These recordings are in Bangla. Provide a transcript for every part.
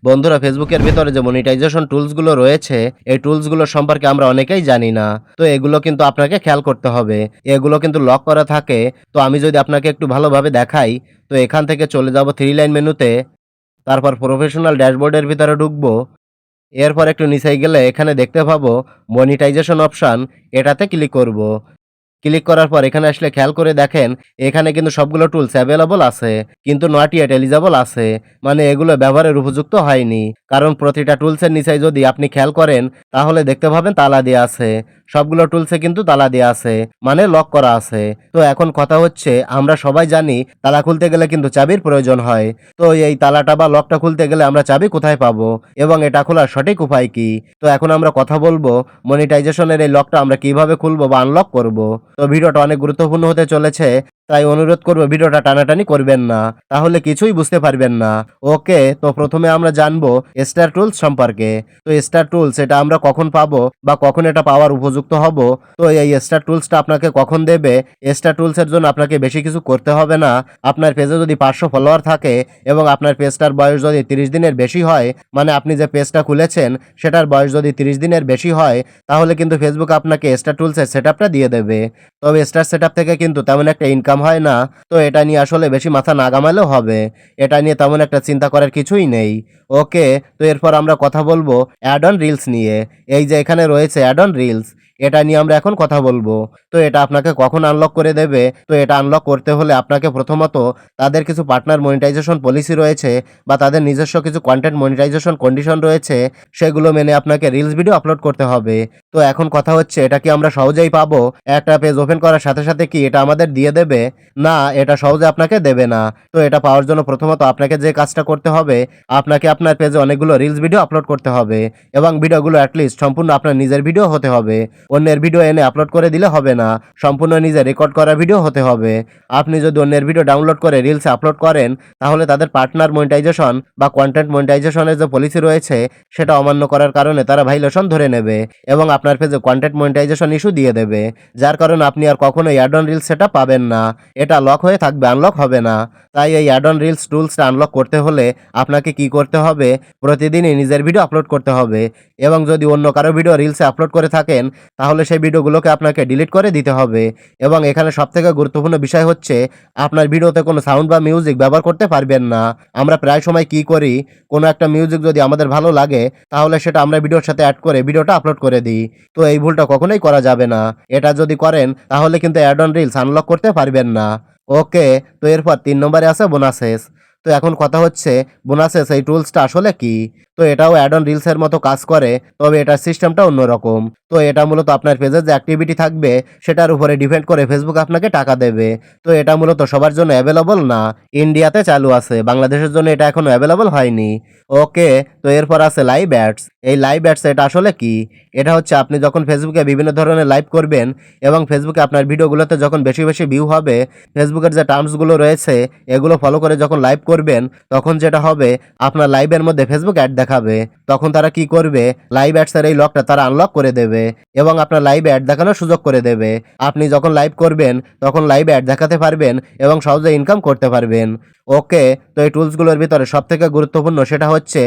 বন্ধুরা, ফেসবুকের ভিতরে যে মনিটাইজেশন টুলসগুলো রয়েছে, এই টুলসগুলো সম্পর্কে আমরা অনেকেই জানি না। তো এগুলো কিন্তু আপনাকে খেয়াল করতে হবে। এগুলো কিন্তু লক করা থাকে। তো আমি যদি আপনাকে একটু ভালোভাবে দেখাই, তো এখান থেকে চলে যাব থ্রি লাইন মেনুতে, তারপর প্রফেশনাল ড্যাশবোর্ডের ভিতরে ঢুকবো। এরপর একটু নিচে গেলে এখানে দেখতে পাবো মনিটাইজেশন অপশন, এটাতে ক্লিক করব। ক্লিক করার পর এখানে আসলে খেয়াল করে দেখেন, এখানে কিন্তু সবগুলো টুলস অ্যাভেলেবল আছে, কিন্তু নট ইয়েট এলিজিবল আছে। মানে এগুলো ব্যবহারের উপযুক্ত হয়নি। কারণ প্রতিটা টুলসের নিচে যদি আপনি খেয়াল করেন, তাহলে দেখতে পাবেন তালা দেওয়া আছে। সবগুলো টুলসে কিন্তু তালা দেওয়া আছে, মানে লক করা আছে। তো এখন কথা হচ্ছে, আমরা সবাই জানি তালা খুলতে গেলে কিন্তু চাবির প্রয়োজন হয়। তো এই তালাটা বা লকটা খুলতে গেলে আমরা চাবি কোথায় পাবো, এবং এটা খোলার সঠিক উপায় কি? তো এখন আমরা কথা বলবো মনিটাইজেশনের এই লকটা আমরা কিভাবে খুলবো বা আনলক করব। তো ভিডিওটা অনেক গুরুত্বপূর্ণ হতে চলেছে, তাই অনুরোধ করবো ভিডিওটা টানাটানি করবেন না, তাহলে কিছুই বুঝতে পারবেন না। ওকে, তো প্রথমে আমরা জানবো স্টার টুলস সম্পর্কে। তো স্টার টুলস এটা আমরা কখন পাবো বা কখন এটা পাওয়ার উপযুক্ত হব? তো এই স্টার টুলসটা আপনাকে কখন দেবে? স্টার টুলসের জন্য আপনাকে বেশি কিছু করতে হবে না। আপনার পেজে যদি 500 ফলোয়ার থাকে এবং আপনার পেজটার বয়স যদি 30 দিনের বেশি হয়, মানে আপনি যে পেজটা খুলেছেন সেটার বয়স যদি 30 দিনের বেশি হয়, তাহলে কিন্তু ফেসবুক আপনাকে স্টার টুলসের সেটআপটা দিয়ে দেবে। তবে স্টার সেটআপ থেকে কিন্তু তেমন একটা ইনকাম হয় না। তো এটা নিয়ে আসলে বেশি মাথা না ঘামালেও হবে। এটা নিয়ে তেমন একটা চিন্তা করার কিছুই নেই। ওকে, তো এরপর আমরা কথা বলবো অ্যাড অন রিলস নিয়ে। এই যে এখানে রয়েছে অ্যাড অন রিলস, এটা নিয়ে আমরা এখন কথা বলবো। তো এটা আপনাকে কখন আনলক করে দেবে? তো এটা আনলক করতে হলে আপনাকে প্রথমত তাদের কিছু পার্টনার মনিটাইজেশন পলিসি রয়েছে বা তাদের নিজস্ব কিছু কন্টেন্ট মনিটাইজেশন কন্ডিশন রয়েছে, সেগুলো মেনে আপনাকে রিলস ভিডিও আপলোড করতে হবে। তো এখন কথা হচ্ছে, এটা কি আমরা সহজেই পাবো? একটা পেজ ওপেন করার সাথে সাথে কি এটা আমাদের দিয়ে দেবে? না, এটা সহজে আপনাকে দেবে না। তো এটা পাওয়ার জন্য প্রথমত আপনাকে যে কাজটা করতে হবে, আপনাকে আপনার পেজে অনেকগুলো রিলস ভিডিও আপলোড করতে হবে, এবং ভিডিওগুলো অ্যাটলিস্ট সম্পূর্ণ আপনার নিজের ভিডিও হতে হবে। অন্যের ভিডিও এনে আপলোড করে দিলে হবে না, সম্পূর্ণ নিজে রেকর্ড করা ভিডিও হতে হবে। আপনি যদি অন্যের ভিডিও ডাউনলোড করে রিলসে আপলোড করেন, তাহলে তাদের পার্টনার মনিটাইজেশন বা কন্টেন্ট মনিটাইজেশনের যে পলিসি রয়েছে, সেটা অমান্য করার কারণে তারা ভাইলেশন ধরে নেবে এবং আপনার পেজে কন্টেন্ট মনিটাইজেশন ইস্যু দিয়ে দেবে। যার কারণে আপনি আর কখনোই অ্যাড অন রিলস সেটা পাবেন না। এটা লক হয়ে থাকবে, আনলক হবে না। তাই এই অ্যাড অন রিলস টুলসটা আনলক করতে হলে আপনাকে কি করতে হবে? প্রতিদিনই নিজের ভিডিও আপলোড করতে হবে, এবং যদি অন্য কারো ভিডিও রিলসে আপলোড করে থাকেন, তাহলে সেই ভিডিওগুলোকে আপনাকে ডিলিট করে দিতে হবে। এবং এখানে সবথেকে গুরুত্বপূর্ণ বিষয় হচ্ছে, আপনার ভিডিওতে কোনো সাউন্ড বা মিউজিক ব্যবহার করতে পারবেন না। আমরা প্রায় সময় কি করি, কোনো একটা মিউজিক যদি আমাদের ভালো লাগে, তাহলে সেটা আমরা ভিডিওর সাথে অ্যাড করে ভিডিওটা আপলোড করে দিই। তো এই ভুলটা কখনোই করা যাবে না। এটা যদি করেন, তাহলে কিন্তু অ্যাড অন রিলস আনলক করতে পারবেন না। ওকে, তো এরপর 3 নম্বরে আছে বোনাসেস। তো এখন কথা হচ্ছে, বোনাসেস এই টুলসটা আসলে কি? তো এটাও অ্যাড অন রিলসের মতো কাজ করে, তবে এটার সিস্টেমটা অন্যরকম। তো এটা মূলত আপনার পেজের যে অ্যাক্টিভিটি থাকবে, সেটার উপরে ডিপেন্ড করে ফেসবুক আপনাকে টাকা দেবে। তো এটা মূলত সবার জন্য অ্যাভেলেবল না। ইন্ডিয়াতে চালু আছে, বাংলাদেশের জন্য এটা এখনো অ্যাভেলেবল হয়নি। ওকে, তো এরপর আছে লাইভ অ্যাডস। এই লাইভ অ্যাডস এটা আসলে কি? এটা হচ্ছে আপনি যখন ফেসবুকে বিভিন্ন ধরনের লাইভ করবেন এবং ফেসবুকে আপনার ভিডিওগুলোতে যখন বেশি বেশি ভিউ হবে, ফেসবুকের যে টার্মসগুলো রয়েছে এগুলো ফলো করে যখন লাইভ করবেন, তখন যেটা হবে, আপনার লাইভের মধ্যে ফেসবুক অ্যাড দেখাবে। তখন তারা কি করবে, লাইভ অ্যাডসের এই লকটা তারা আনলক করে দেবে এবং আপনার লাইভে অ্যাড দেখানোর সুযোগ করে দেবে। আপনি যখন লাইভ করবেন তখন লাইভে অ্যাড দেখাতে পারবেন এবং সহজে ইনকাম করতে পারবেন। ওকে, তো এই টুলসগুলোর ভিতরে সবথেকে গুরুত্বপূর্ণ সেটা হচ্ছে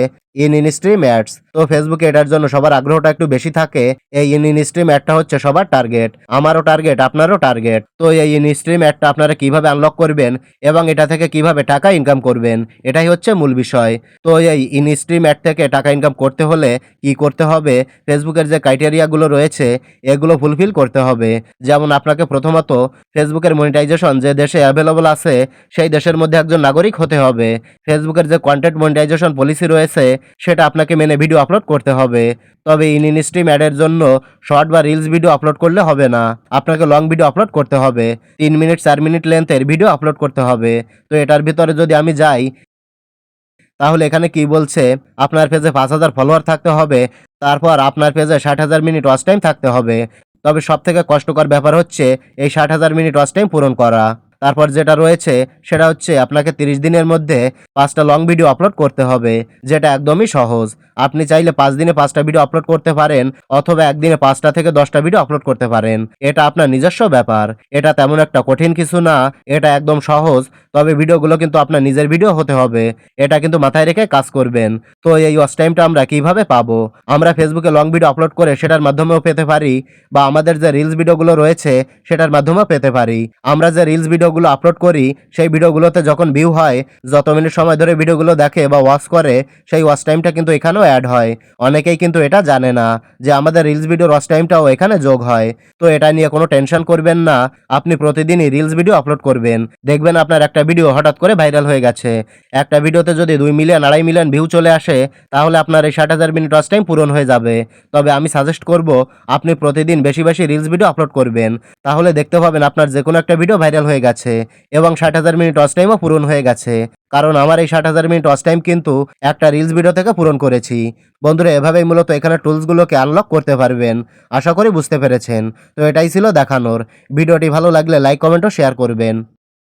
ইন স্ট্রিম অ্যাডস। তো ফেসবুকে এটার জন্য সবার আগ্রহটা একটু বেশি থাকে। এই ইন স্ট্রিম অ্যাডটা হচ্ছে সবার টার্গেট, আমারও টার্গেট, আপনারও টার্গেট। তো এই ইন স্ট্রিম অ্যাডটা আপনারা কিভাবে আনলক করবেন এবং এটা থেকে কিভাবে টাকা ইনকাম করবেন, এটাই হচ্ছে মূল বিষয়। তো এই ইন স্ট্রিম অ্যাড থেকে টাকা ইনকাম করতে হলে কি করতে হবে, ফেসবুকের যে ক্রাইটেরিয়াগুলো রয়েছে এগুলো ফুলফিল করতে হবে। যেমন আপনাকে প্রথমত ফেসবুকের মনিটাইজেশন যে দেশে অ্যাভেলেবল আছে, সেই দেশের মধ্যে একজন নাগরিক হতে হবে। ফেসবুকের যে কন্টেন্ট মনিটাইজেশন পলিসি রয়েছে, সেটা আপনাকে মেনে ভিডিও আপলোড করতে হবে। তবে ইন স্ট্রিম অ্যাডের জন্য শর্ট বা রিলস ভিডিও আপলোড করলে হবে না, আপনাকে লং ভিডিও আপলোড করতে হবে। 3 মিনিট 4 মিনিট লেন্থের ভিডিও আপলোড করতে হবে। তো এটার ভিতরে যদি আমি যাই, তাহলে এখানে কি বলছে, আপনার পেজে 5,000 ফলোয়ার থাকতে হবে, তারপর আপনার পেজে 60,000 মিনিট ওয়াচ টাইম থাকতে হবে। তবে সবথেকে কষ্টকর ব্যাপার হচ্ছে এই 60,000 মিনিট ওয়াচ টাইম পূরণ করা। তারপর যেটা রয়েছে সেটা হচ্ছে আপনাকে 30 দিনের মধ্যে 5টা লং ভিডিও আপলোড করতে হবে, যেটা একদমই সহজ। আপনি চাইলে 5 দিনে 5টা ভিডিও আপলোড করতে পারেন অথবা একদিনে 5টা থেকে 10টা ভিডিও আপলোড করতে পারেন। এটা আপনার নিজস্ব ব্যাপার। এটা তেমন একটা কঠিন কিছু না, এটা একদম সহজ। তবে ভিডিওগুলো কিন্তু আপনার নিজের ভিডিও হতে হবে। এটা কিন্তু মাথায় রেখে কাজ করবেন। তো এই ওয়াচ টাইমটা আমরা কিভাবে পাবো? আমরা ফেসবুকে লং ভিডিও আপলোড করে সেটার মাধ্যমেও পেতে পারি, বা আমাদের যে রিলস ভিডিওগুলো রয়েছে সেটার মাধ্যমেও পেতে পারি। আমরা যে রিলস ভিডিওগুলো আপলোড করি সেই ভিডিওগুলোতে যখন ভিউ হয়, যত মিনিট সময় ধরে ভিডিওগুলো দেখে বা ওয়াচ করে, সেই ওয়াচ টাইমটা কিন্তু এখানেও অ্যাড হয়। অনেকেই কিন্তু এটা জানে না যে আমাদের রিলস ভিডিওর ওয়াচ টাইমটাও এখানে যোগ হয়। তো এটা নিয়ে কোনো টেনশন করবেন না। আপনি প্রতিদিনই রিলস ভিডিও আপলোড করবেন, দেখবেন আপনার একটা ভিডিও হঠাৎ করে ভাইরাল হয়ে গেছে। একটা ভিডিওতে যদি 2 মিলিয়ন 2.5 মিলিয়ন ভিউ চলে আসে, তাহলে আপনার এই 60,000 মিনিট ওয়াচ টাইম পূরণ হয়ে যাবে। তবে আমি সাজেস্ট করব আপনি প্রতিদিন বেশি বেশি রিলস ভিডিও আপলোড করবেন। তাহলে দেখতে পাবেন আপনার যে কোনো একটা ভিডিও ভাইরাল হয়ে গেছে এবং 60,000 মিনিট ওয়াচ টাইমও পূরণ হয়ে গেছে। কারণ আমার এই 60,000 মিনিট ওয়াচ টাইম কিন্তু একটা রিলস ভিডিও থেকে পূরণ করেছি। বন্ধুরা, এভাবেই মূলত এখানে টুলসগুলোকে আনলক করতে পারবেন। আশা করি বুঝতে পেরেছেন। তো এটাই ছিল দেখানোর। ভিডিওটি ভালো লাগলে লাইক, কমেন্ট ও শেয়ার করবেন।